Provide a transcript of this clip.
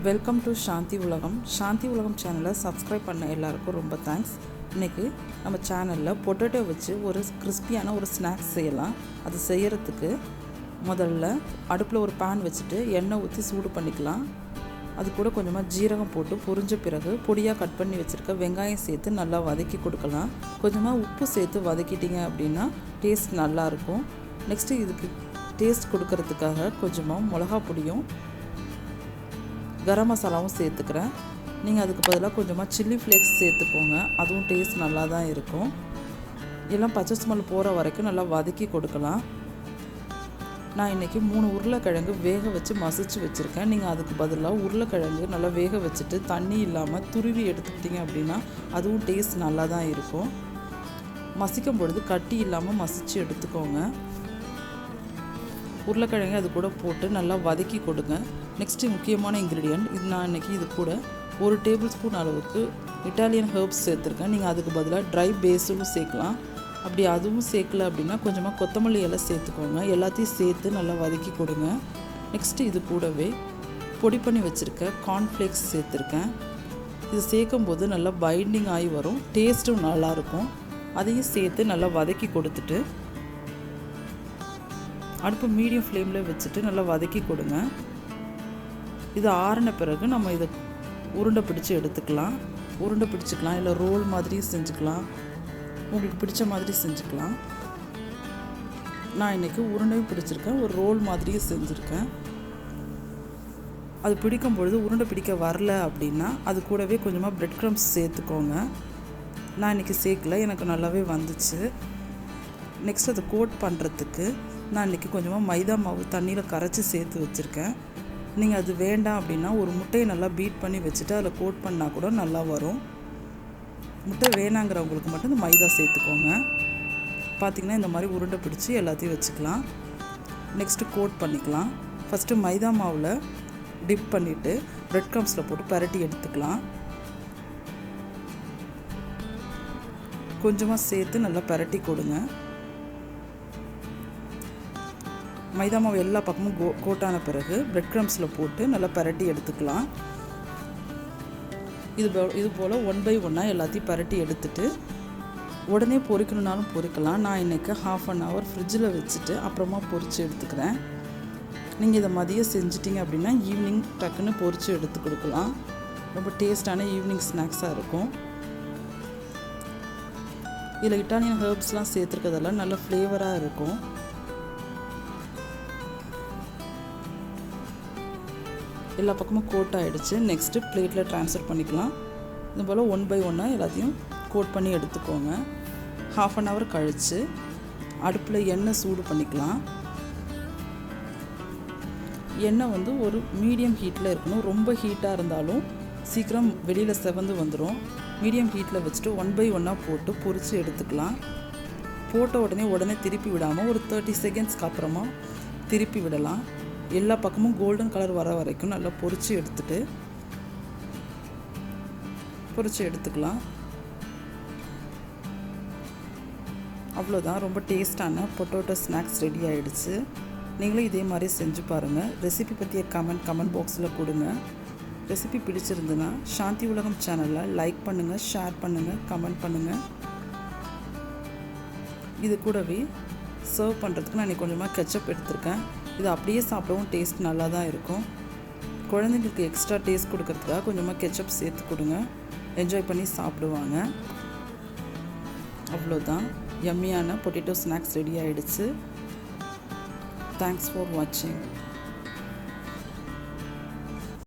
Welcome to சாந்தி உலகம். சாந்தி உலகம் சேனலை சப்ஸ்கிரைப் பண்ண எல்லாருக்கும் ரொம்ப தேங்க்ஸ். இன்றைக்கி நம்ம சேனலில் பொட்டேட்டோ வச்சு ஒரு கிறிஸ்பியான ஒரு ஸ்நாக்ஸ் செய்யலாம். அது செய்கிறதுக்கு முதல்ல அடுப்பில் ஒரு பேன் வச்சுட்டு எண்ணெய் ஊற்றி சூடு பண்ணிக்கலாம். அது கூட கொஞ்சமாக ஜீரகம் போட்டு பொரிஞ்ச பிறகு பொடியாக கட் பண்ணி வச்சுருக்க வெங்காயம் சேர்த்து நல்லா வதக்கி கொடுக்கலாம். கொஞ்சமாக உப்பு சேர்த்து வதக்கிட்டிங்க அப்படின்னா டேஸ்ட் நல்லாயிருக்கும். நெக்ஸ்ட்டு இதுக்கு டேஸ்ட் கொடுக்கறதுக்காக கொஞ்சமாக மிளகா பொடியும் கரம் மசாலாவும் சேர்த்துக்கிறேன். நீங்கள் அதுக்கு பதிலாக கொஞ்சமாக சில்லி ஃப்ளேக்ஸ் சேர்த்துக்கோங்க, அதுவும் டேஸ்ட் நல்லா தான் இருக்கும். எல்லாம் பச்சை ஸ்மெல் போகிற வரைக்கும் நல்லா வதக்கி கொடுக்கலாம். நான் இன்றைக்கி 3 உருளைக்கிழங்கு வேக வச்சு மசிச்சு வச்சுருக்கேன். நீங்கள் அதுக்கு பதிலாக உருளைக்கிழங்கு நல்லா வேக வச்சுட்டு தண்ணி இல்லாமல் துருவி எடுத்துக்கிட்டிங்க அப்படின்னா அதுவும் டேஸ்ட் நல்லா தான் இருக்கும். மசிக்கும் பொழுது கட்டி இல்லாமல் மசிச்சு எடுத்துக்கோங்க. உருளைக்கிழங்கு அது கூட போட்டு நல்லா வதக்கி கொடுங்க. நெக்ஸ்ட்டு முக்கியமான இன்க்ரீடியன்ட் இது, நான் இன்றைக்கி இது கூட 1 டேபிள் ஸ்பூன் அளவுக்கு இட்டாலியன் ஹெர்ப்ஸ் சேர்த்துருக்கேன். நீங்கள் அதுக்கு பதிலாக ட்ரை பேசிலும் சேர்க்கலாம். அப்படி அதுவும் சேர்க்கல அப்படின்னா கொஞ்சமாக கொத்தமல்லி இலை சேர்த்துக்கோங்க. எல்லாத்தையும் சேர்த்து நல்லா வதக்கி கொடுங்க. நெக்ஸ்ட்டு இது கூடவே பொடி பண்ணி வச்சுருக்க கார்ன்ஃப்ளேக்ஸ் சேர்த்துருக்கேன். இது சேர்க்கும் போது நல்லா பைண்டிங் ஆகி வரும், டேஸ்ட்டும் நல்லாயிருக்கும். அதையும் சேர்த்து நல்லா வதக்கி கொடுத்துட்டு அடுப்பு மீடியம் ஃப்ளேமில் வச்சுட்டு நல்லா வதக்கி கொடுங்க. இது ஆறின பிறகு நம்ம இதை உருண்டை பிடிச்சி எடுத்துக்கலாம். உருண்டை பிடிச்சிக்கலாம், இல்லை ரோல் மாதிரியும் செஞ்சுக்கலாம், உங்களுக்கு பிடிச்ச மாதிரி செஞ்சுக்கலாம். நான் இன்றைக்கி உருண்டையும் பிடிச்சிருக்கேன், ஒரு ரோல் மாதிரியும் செஞ்சுருக்கேன். அது பிடிக்கும் பொழுது உருண்டை பிடிக்க வரல அப்படின்னா அது கூடவே கொஞ்சமாக பிரெட் க்ரம்ஸ் சேர்த்துக்கோங்க. நான் இன்றைக்கி சேர்க்கல, எனக்கு நல்லாவே வந்துச்சு. நெக்ஸ்ட் அதை கோட் பண்ணுறதுக்கு நான் இன்றைக்கி கொஞ்சமாக மைதா மாவு தண்ணியில் கரைச்சி சேர்த்து வச்சுருக்கேன். நீங்கள் அது வேண்டாம் அப்படின்னா ஒரு முட்டையை நல்லா பீட் பண்ணி வச்சுட்டு அதில் கோட் பண்ணால் கூட நல்லா வரும். முட்டை வேணாங்கிறவங்களுக்கு மட்டும் இந்த மைதா சேர்த்துக்கோங்க. பார்த்திங்கன்னா இந்த மாதிரி உருண்டை பிடிச்சி எல்லாத்தையும் வச்சுக்கலாம். நெக்ஸ்ட்டு கோட் பண்ணிக்கலாம். ஃபஸ்ட்டு மைதா மாவில் டிப் பண்ணிவிட்டு பிரெட் க்ரம்ஸில் போட்டு பரட்டி எடுத்துக்கலாம். கொஞ்சமாக சேர்த்து நல்லா பரட்டி கொடுங்க. மைதா மாவு எல்லா பக்கமும் கோட்டான பிறகு பிரெட் க்ரம்ஸில் போட்டு நல்லா பரட்டி எடுத்துக்கலாம். இது போல் 1 by 1 எல்லாத்தையும் பரட்டி எடுத்துட்டு உடனே பொரிக்கணுன்னாலும் பொரிக்கலாம். நான் இன்றைக்கி 1/2 hour ஃப்ரிட்ஜில் வச்சுட்டு அப்புறமா பொரித்து எடுத்துக்கிறேன். நீங்கள் இதை மதியம் செஞ்சிட்டிங்க அப்படின்னா ஈவினிங் டக்குன்னு பொரித்து எடுத்து கொடுக்கலாம். ரொம்ப டேஸ்டான ஈவினிங் ஸ்நாக்ஸாக இருக்கும். இதில் இட்டாலியன் ஹெர்ப்ஸ்லாம் சேர்த்துருக்கிறதெல்லாம் நல்ல ஃப்ளேவராக இருக்கும். எல்லா பக்கமும் கோட் ஆகிடுச்சு. நெக்ஸ்ட்டு பிளேட்டில் ட்ரான்ஸ்ஃபர் பண்ணிக்கலாம். இது போல் 1 by 1 எல்லாத்தையும் கோட் பண்ணி எடுத்துக்கோங்க. 1/2 hour கழித்து அடுப்பில் எண்ணெய் சூடு பண்ணிக்கலாம். எண்ணெய் ஒரு மீடியம் ஹீட்டில் இருக்கணும். ரொம்ப ஹீட்டாக இருந்தாலும் சீக்கிரம் வெளியில் செவந்து வந்துடும். மீடியம் ஹீட்டில் வச்சுட்டு 1 by 1 போட்டு பொரித்து எடுத்துக்கலாம். போட்ட உடனே திருப்பி விடாமல் ஒரு 30 செகண்ட்ஸ்க்கு அப்புறமா திருப்பி விடலாம். எல்லா பக்கமும் கோல்டன் கலர் வர வரைக்கும் நல்லா பொரித்து எடுத்துக்கலாம். அவ்வளோதான், ரொம்ப டேஸ்டான பொட்டேட்டோ ஸ்நாக்ஸ் ரெடி ஆகிடுச்சு. நீங்களும் இதே மாதிரி செஞ்சு பாருங்கள். ரெசிபி பற்றிய கமெண்ட் பாக்ஸில் கொடுங்க. ரெசிபி பிடிச்சிருந்துன்னா சாந்தி உலகம் சேனலில் லைக் பண்ணுங்கள், ஷேர் பண்ணுங்கள், கமெண்ட் பண்ணுங்கள். இது கூடவே சர்வ் பண்ணுறதுக்கு நான் இன்றைக்கி கொஞ்சமாக கெச்சப் எடுத்திருக்கேன். இது அப்படியே சாப்பிடவும் டேஸ்ட் நல்லா தான் இருக்கும். குழந்தைங்களுக்கு எக்ஸ்ட்ரா டேஸ்ட் கொடுக்கறதுக்காக கொஞ்சமாக கெச்சப் சேர்த்து கொடுங்க, என்ஜாய் பண்ணி சாப்பிடுவாங்க. அவ்வளோதான், யம்மியான பொட்டேட்டோ ஸ்நாக்ஸ் ரெடி ஆகிடுச்சு. தேங்க்ஸ் ஃபார் வாட்சிங்.